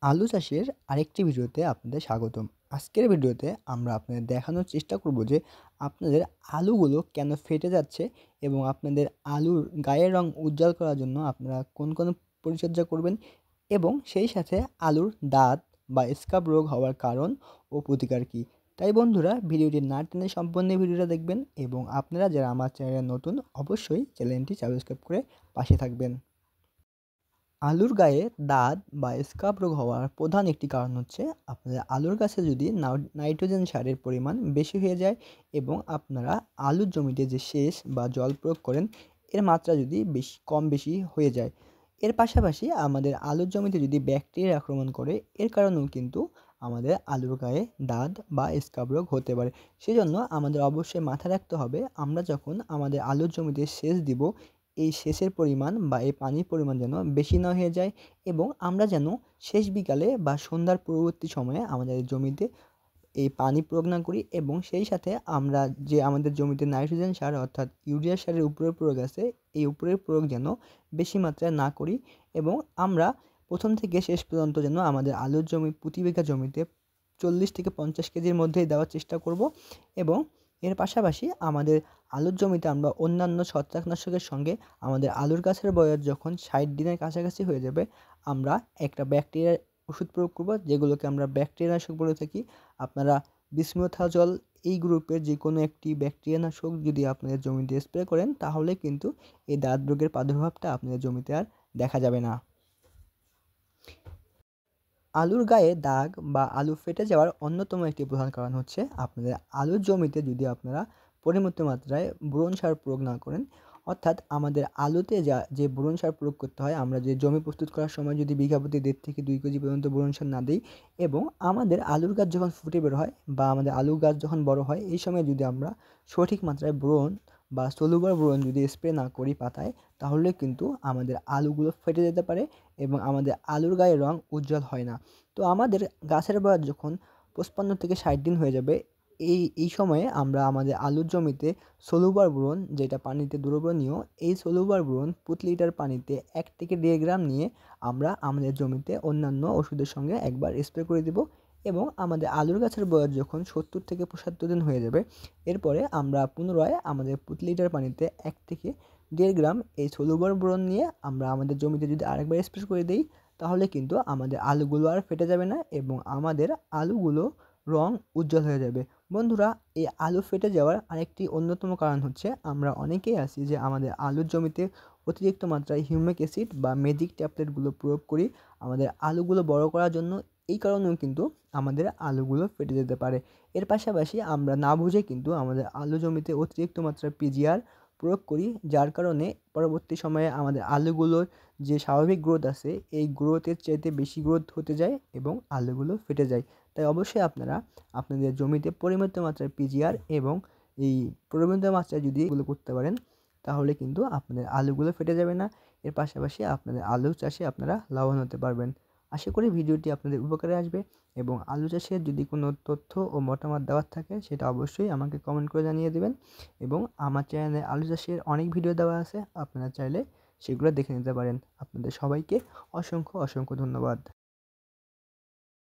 আলু চাষের আরেকটি ভিডিওতে আপনাদের স্বাগতম। আজকের ভিডিওতে আমরা আপনাদের দেখানোর চেষ্টা করব যে আপনাদের আলুগুলো কেন ফেটে যাচ্ছে এবং আপনাদের আলুর গায়ের রং উজ্জ্বল করার জন্য আপনারা কোন পরিচর্যা করবেন এবং সেই সাথে আলুর দাঁত বা স্কাব রোগ হওয়ার কারণ ও প্রতিকার কী। তাই বন্ধুরা, ভিডিওটি না টেনে সম্পূর্ণ ভিডিওটা দেখবেন এবং আপনারা যারা আমার চ্যানেলে নতুন অবশ্যই চ্যানেলটি সাবস্ক্রাইব করে পাশে থাকবেন। আলুর গায়ে দাগ বা স্কাব রোগ হওয়ার প্রধান একটি কারণ হচ্ছে আপনাদের আলুর গাছে যদি নাইট্রোজেন সারের পরিমাণ বেশি হয়ে যায় এবং আপনারা আলুর জমিতে যে সেচ বা জল প্রয়োগ করেন এর মাত্রা যদি কম বেশি হয়ে যায়। এর পাশাপাশি আমাদের আলুর জমিতে যদি ব্যাকটেরিয়া আক্রমণ করে এর কারণেও কিন্তু আমাদের আলুর গায়ে দাগ বা স্কাব রোগ হতে পারে। সেজন্য আমাদের অবশ্যই মাথায় রাখতে হবে, আমরা যখন আমাদের আলুর জমিতে সেচ দিব এই সেচের পরিমাণ বা এই পানির পরিমাণ যেন বেশি না হয়ে যায় এবং আমরা যেন শেষ বিকালে বা সন্ধ্যার পূর্ববর্তী সময়ে আমাদের জমিতে এই পানি প্রয়োগ না করি এবং সেই সাথে আমরা যে আমাদের জমিতে নাইট্রোজেন সার অর্থাৎ ইউরিয়া সারের উপরের প্রয়োগ আছে এই উপরের প্রয়োগ যেন বেশি মাত্রায় না করি এবং আমরা প্রথম থেকে শেষ পর্যন্ত যেন আমাদের আলুর জমি প্রতি বিঘা জমিতে 40 থেকে 50 কেজির মধ্যেই দেওয়ার চেষ্টা করব এবং এর পাশাপাশি আমাদের আলুর জমিতে আমরা অন্যান্য ছত্রাকনাশকের সঙ্গে আমাদের আলুর গাছের বয়স যখন 60 দিনের কাছাকাছি হয়ে যাবে আমরা একটা ব্যাকটেরিয়ার ওষুধ প্রয়োগ করব, যেগুলোকে আমরা ব্যাকটেরিয়া নাশক বলে থাকি। আপনারা বিসমিথাজল এই গ্রুপের যে কোনো একটি ব্যাকটেরিয়া নাশক যদি আপনাদের জমিতে স্প্রে করেন তাহলে কিন্তু এই দাঁত রোগের প্রাদুর্ভাবটা আপনাদের জমিতে আর দেখা যাবে না। আলুর গায়ে দাগ বা আলু ফেটে যাওয়ার অন্যতম একটি প্রধান কারণ হচ্ছে আপনাদের আলুর জমিতে যদি আপনারা পরিমিত মাত্রায় বোরন সার প্রয়োগ না করেন, অর্থাৎ আমাদের আলুতে যে বোরন সার প্রয়োগ করতে হয়, আমরা যে জমি প্রস্তুত করার সময় যদি বিঘা প্রতি 1.5 থেকে 2 কেজি পর্যন্ত বোরন সার না দিই এবং আমাদের আলুর গাছ যখন ফুটে বের হয় বা আমাদের আলু গাছ যখন বড় হয় এই সময় যদি আমরা সঠিক মাত্রায় বোরন বা সলুবার বোরন যদি স্প্রে না করি পাতায়, তাহলে কিন্তু আমাদের আলুগুলো ফেটে যেতে পারে এবং আমাদের আলুর গায়ের রং উজ্জ্বল হয় না। তো আমাদের গাছের বয়স যখন 55 থেকে 60 দিন হয়ে যাবে এই সময়ে আমরা আমাদের আলুর জমিতে সলুবার বোরন, যেটা পানিতে দ্রবণীয়, এই সলুবার বোরন প্রতি লিটার পানিতে 1 থেকে 1.5 গ্রাম নিয়ে আমরা আমাদের জমিতে অন্যান্য ওষুধের সঙ্গে একবার স্প্রে করে দেব এবং আমাদের আলুর গাছের বয়স যখন 70 থেকে 75 দিন হয়ে যাবে এরপরে আমরা পুনরায় আমাদের প্রতি লিটার পানিতে 1 থেকে 1.5 গ্রাম এই সলুবার বোরন নিয়ে আমরা আমাদের জমিতে যদি আরেকবার স্প্রে করে দিই তাহলে কিন্তু আমাদের আলুগুলো আর ফেটে যাবে না এবং আমাদের আলুগুলো রং উজ্জ্বল হয়ে যাবে। বন্ধুরা, এই আলু ফেটে যাওয়ার আরেকটি অন্যতম কারণ হচ্ছে আমরা অনেকেই আছি যে আমাদের আলুর জমিতে অতিরিক্ত মাত্রায় হিউমিক অ্যাসিড বা ম্যাজিক ট্যাবলেটগুলো প্রয়োগ করি আমাদের আলুগুলো বড় করার জন্য। এই কারণেও কিন্তু আমাদের আলুগুলো ফেটে যেতে পারে। এর পাশাপাশি আমরা না বুঝে কিন্তু আমাদের আলু জমিতে অতিরিক্ত মাত্রায় পিজিআর প্রয়োগ করি, যার কারণে পরবর্তী সময়ে আমাদের আলুগুলোর যে স্বাভাবিক গ্রোথ আছে এই গ্রোথের চাইতে বেশি গ্রোথ হতে যায় এবং আলুগুলো ফেটে যায়। তাই অবশ্যই আপনারা আপনাদের জমিতে পরিমিত মাত্রায় পিজিআর এবং এই পরিমিত মাত্রায় যদি এগুলো করতে পারেন তাহলে কিন্তু আপনাদের আলুগুলো ফেটে যাবে না। এর পাশাপাশি আপনাদের আলু চাষে আপনারা লাভবান হতে পারবেন। আশা করি ভিডিওটি আপনাদের উপকারে আসবে এবং আলু চাষের যদি কোনো তথ্য ও মতামত দেওয়ার থাকে সেটা অবশ্যই আমাকে কমেন্ট করে জানিয়ে দেবেন এবং আমার চ্যানেলে আলু চাষের অনেক ভিডিও দেওয়া আছে, আপনারা চাইলে সেগুলো দেখে নিতে পারেন। আপনাদের সবাইকে অসংখ্য ধন্যবাদ।